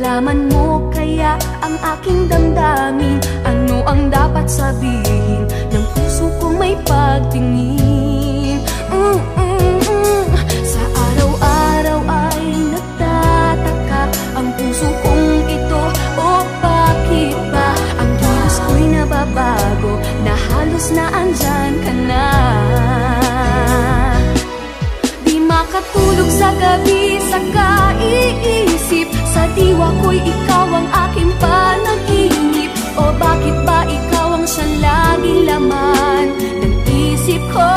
Malaman mo kaya ang aking damdamin, ano ang dapat sabihin ng puso kong may pagtingin. Sa araw-araw ay nagtataka ang puso kong ito, o bakit ba ang kilos ko'y nababago, na halos na andyan ka na. Di makatulog sa gabi sa kaiisip, sa diwa ko'y ikaw ang aking panaginip. O bakit ba ikaw ang siyang laging laman ng isip ko?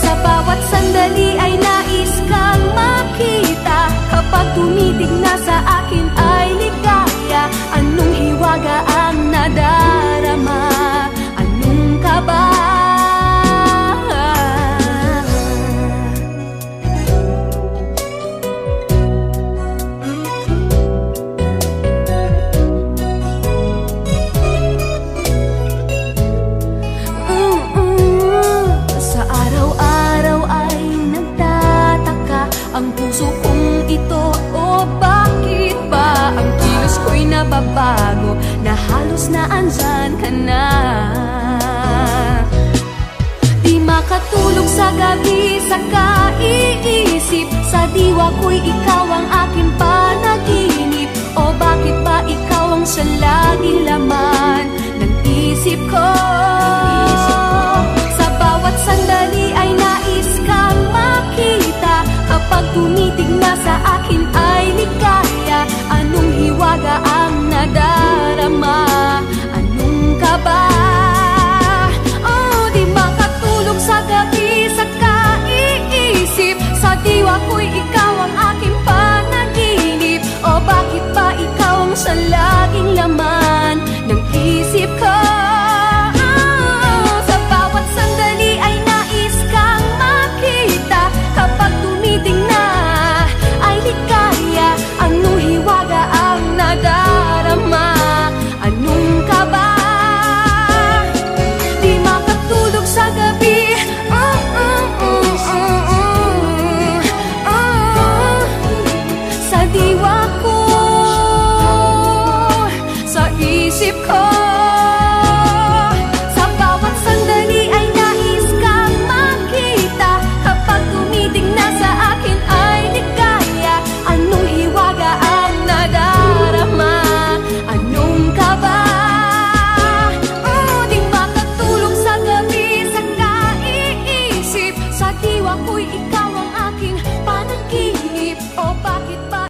Sa bawat sandali ay nais kang makita, kapag tumitig na sa akin ay ligaya. Anong hiwaga ang nadarama? Anong kaba? Ang puso kong ito, o bakit ba ang kilos ko'y nababago, na halos na andyan ka na. Di makatulog sa gabi sa kaiisip, sa diwa ko'y ikaw ang aking panaginip. O bakit ba ikaw ang siyang laging laman ng isip ko? Sa bawat sandali ay nais kang makita, kapag tumitig na sa akin ay ligaya. Anong hiwaga ang nadarama? Anong kaba? Oh, di makatulog sa gabi sa kaiisip, sa diwa ko'y ikaw ang aking panaginip. O bakit ba ikaw ang siyang laging laman ng isip ko? Sa bawat sandali ay nais kang makita, kapag tumiting na ay ligaya. Anong hiwaga ang nadarama? Anong kaba? Di makatulog sa gabi, sa diwa ko, sa isip ko. Sa bawat sandali ay nais kang makita, kapag tumitig na sa akin ay ligaya. Anong hiwaga ang nadarama? Anong kaba? Di makatulog sa gabi sa kaiisip, sa diwa ko'y ikaw ang aking panaginip. O bakit ba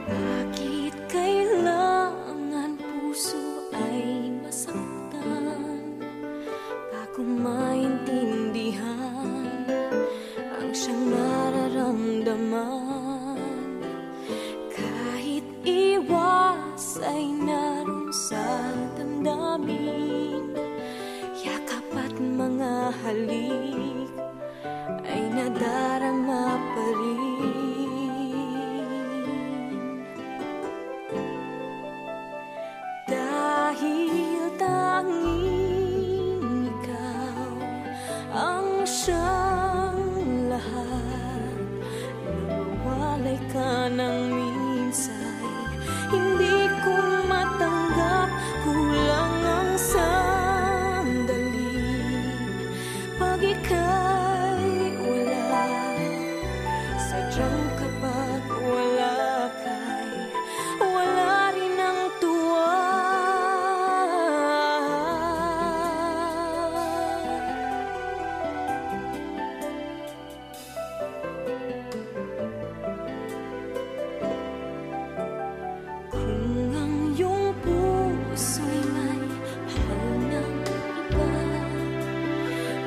bakit kailangan puso ay masaktan bago maintindihan ang siyang nararamdaman? Kahit iwas ay naroon sa damdamin, yakap at mga halik ay nadarama pa rin. Dahil tanging ikaw ang siyang lahat, nawalay ka ng minsay, hindi ko matanggap, kulang ang sandali. Pag ika'y wala, sadyang kapag wala ka'y wala rin ang tuwa. Kung ang iyong puso'y may mahal ng iba,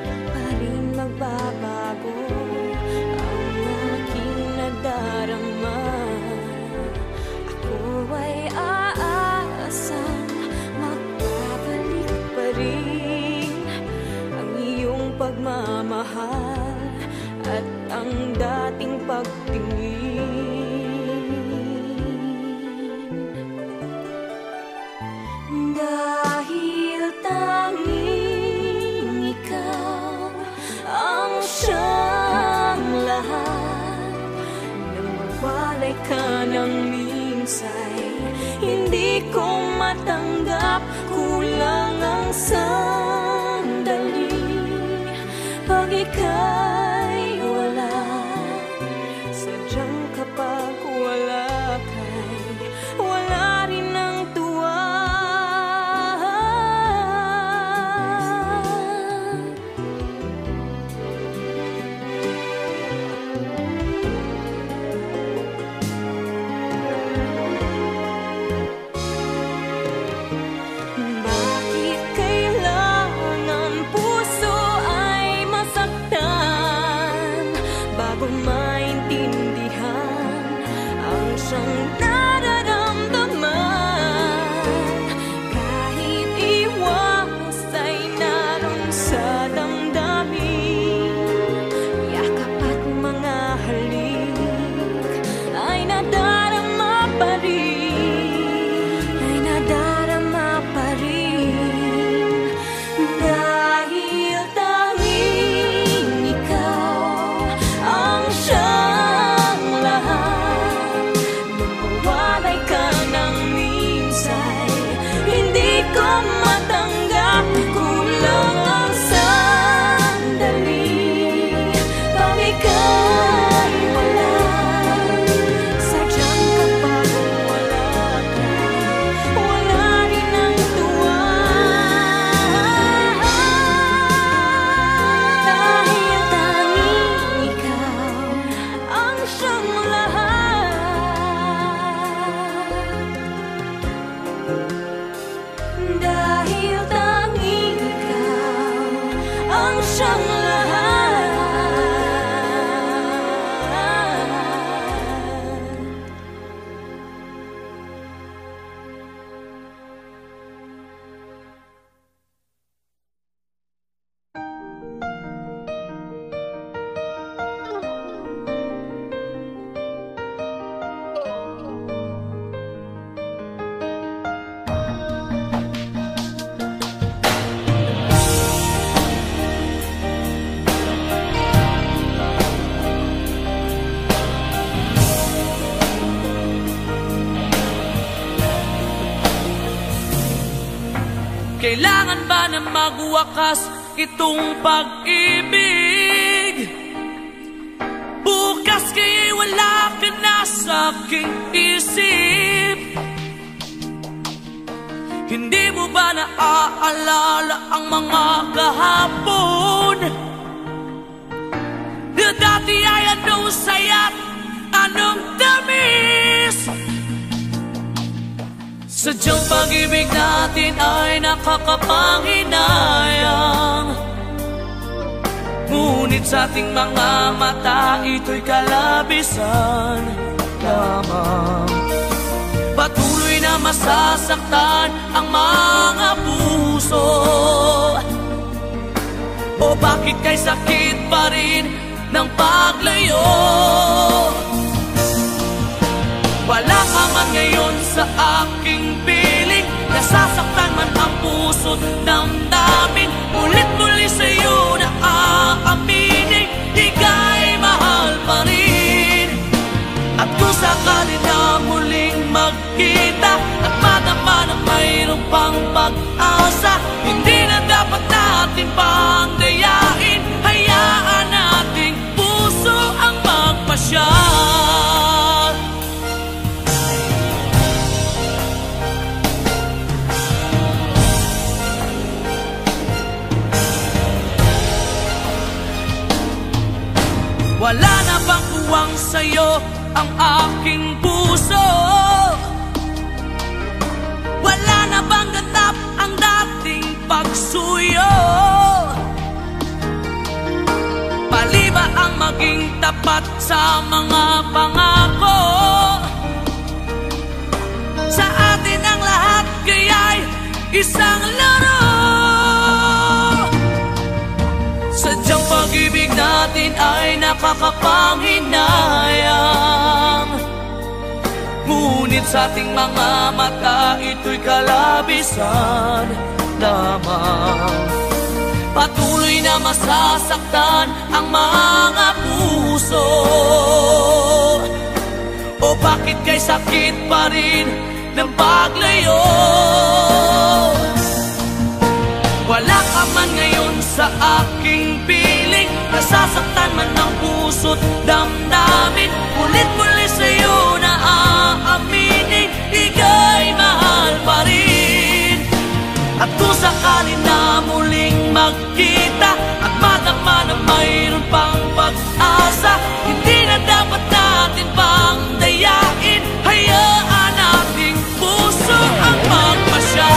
di pa rin magbabago at ang dating pagtingin. Dahil tanging ikaw ang siyang lahat, nang mawalay ka ng minsay, hindi ko matanggap. Kulang ang sandali pag ika'y wala. Sadyang kapag wala ka'y wala rin ang tuwa. Bakit kailangan puso ay masaktan bago maintindihan ang siyang nararamdaman? Kahit iwas ay naroon sa damdamin, yakap at mga halik ay nadarama pa rin, ay nadarama pa rin. Dahil tanging ikaw ang siyang lahat, nung mawalay ka ng minsay, hindi ko matanggap. Kulang ang sandali pag ika'y wala. Sadyang kapag wala ka'y wala rin ang tuwa. Dahil tanging ikaw ang siyang lahat. Dahil tanging ikaw ang siyang lahat. Kailangan ba na magwakas itong pag-ibig? Bukas kaya'y wala ka na sa aking isip. Hindi mo ba naaalala ang mga kahapon? Na dati ay anong saya't anong tamis. Sadyang pag-ibig natin ay nakakapanghinayang, ngunit sa ating mga mata ito'y kalabisan lamang. Patuloy na masasaktan ang mga puso. O bakit kay sakit pa rin ng paglayo? Wala ka man ngayon sa aking piling, nasasaktan man ang puso't damdamin. Ulit-muli sa'yo na aaminin, ika'y mahal pa rin. At kung sakali na muling magkita at madama na mayroong pang pag-asa, hindi na dapat natin pang dayain. Hayaan nating puso ang magpasya. Wala na bang uwang sa'yo ang aking puso? Wala na bang ganap ang dating pagsuyo? Mali ba ang maging tapat sa mga pangako? Sa atin ang lahat kaya'y isang laro. Sadyang pag-ibig natin atin ay nakakapanghinayang. Ngunit sa ating mga mata, ito'y kalabisan lamang. Patuloy na masasaktan ang mga puso. O bakit kay sakit pa rin ng paglayo? Wala ka man ngayon sa aking piling, nasasaktan man ang puso't damdamin. Ulit-muli sa'yo na aaminin, ika'y mahal pa rin. At kung sakali na muling magkita at madama na mayroon pang pag-asa, hindi na dapat natin pang dayain. Hayaan nating puso ang magpasya.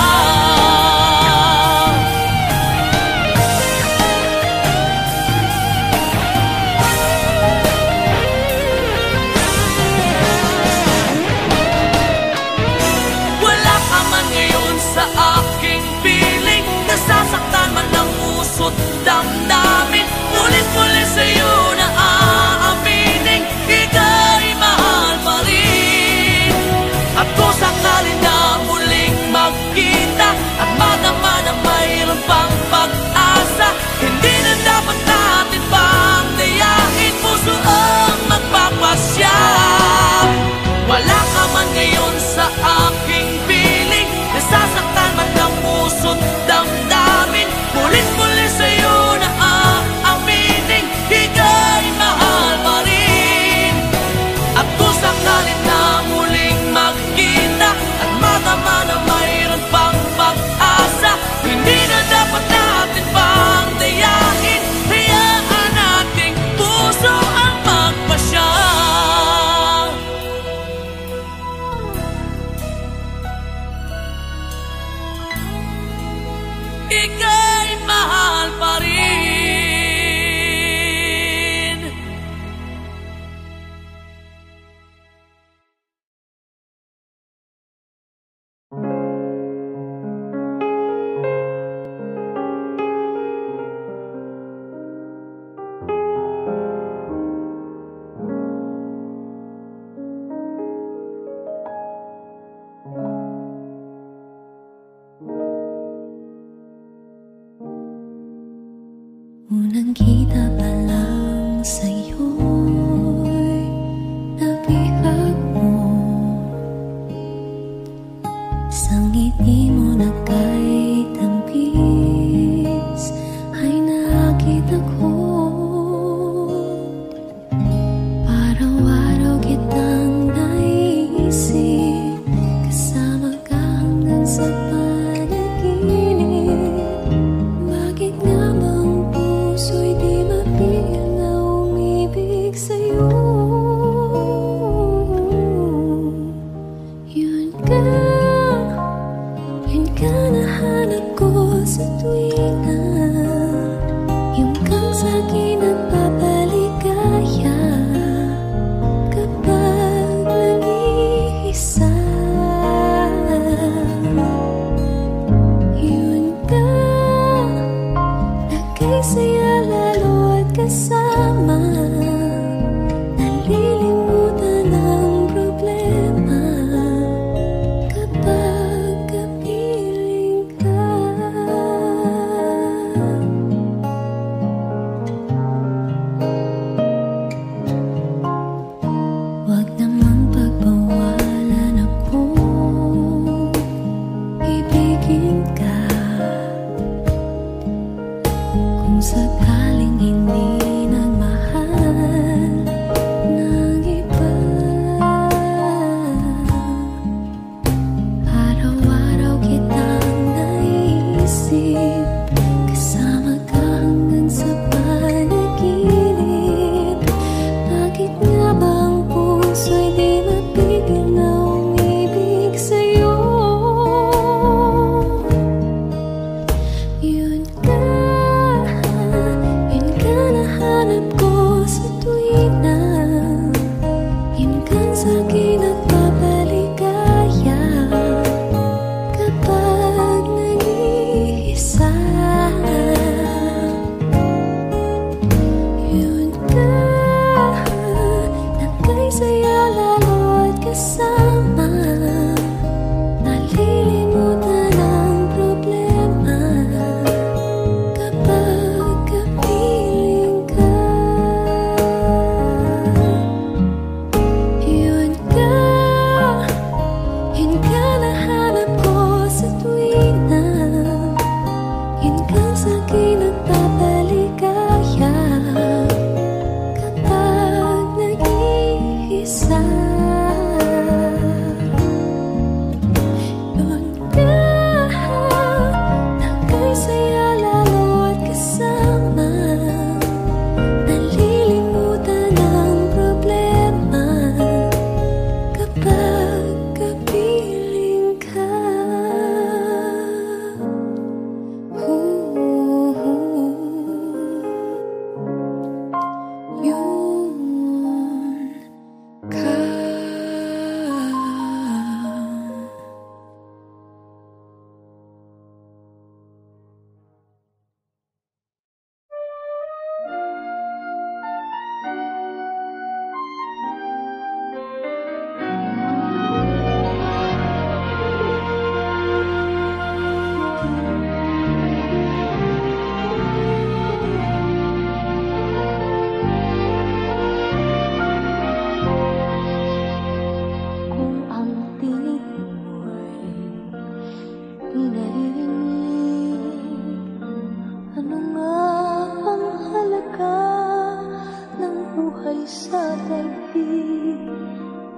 ako'y sa daigdig.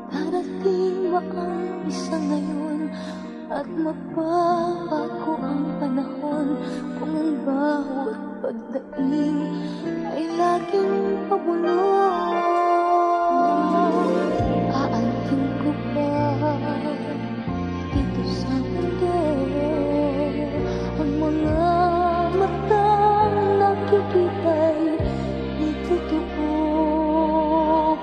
Darating ba ang isa ngayon at magbabago ang panahon kung ang bawat pagdating ay laging pabulong? Aanhin ko ba dito sa mundo ang mga matang nakikita'y di totoo?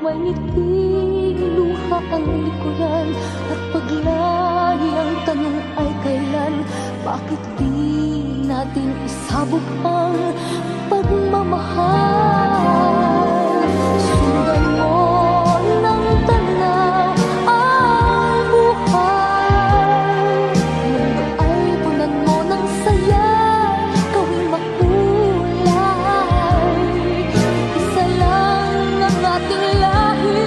May ngiti, luha ang likuran at paglahi ang tanong ay kailan? Bakit di natin isabog ang pagmamahal? Sundan mo ng tanaw ang buhay. Mundo ay punan mo ng saya, gawing makulay. Isa lang ang ating lahi,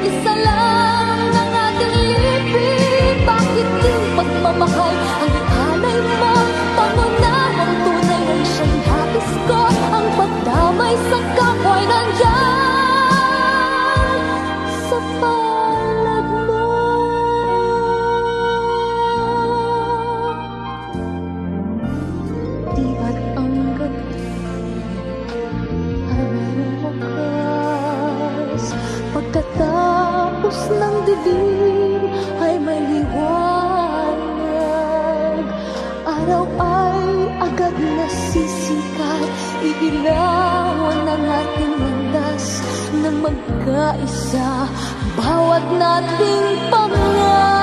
isa lang ang ating libig. Bakit yung pagmamahal ang ihalay mo? Pangunahang tunay ay siyang hapis ko. Ang pagdamay sa kapwa'y nandyan sa palad mo. Di ba't ang gabi ay mayroong wakas? Pagkatapos ng dilim ay may liwanag. Araw ay agad nasisikat, iilawan ang ating landas na magkaisa bawat nating pangarap.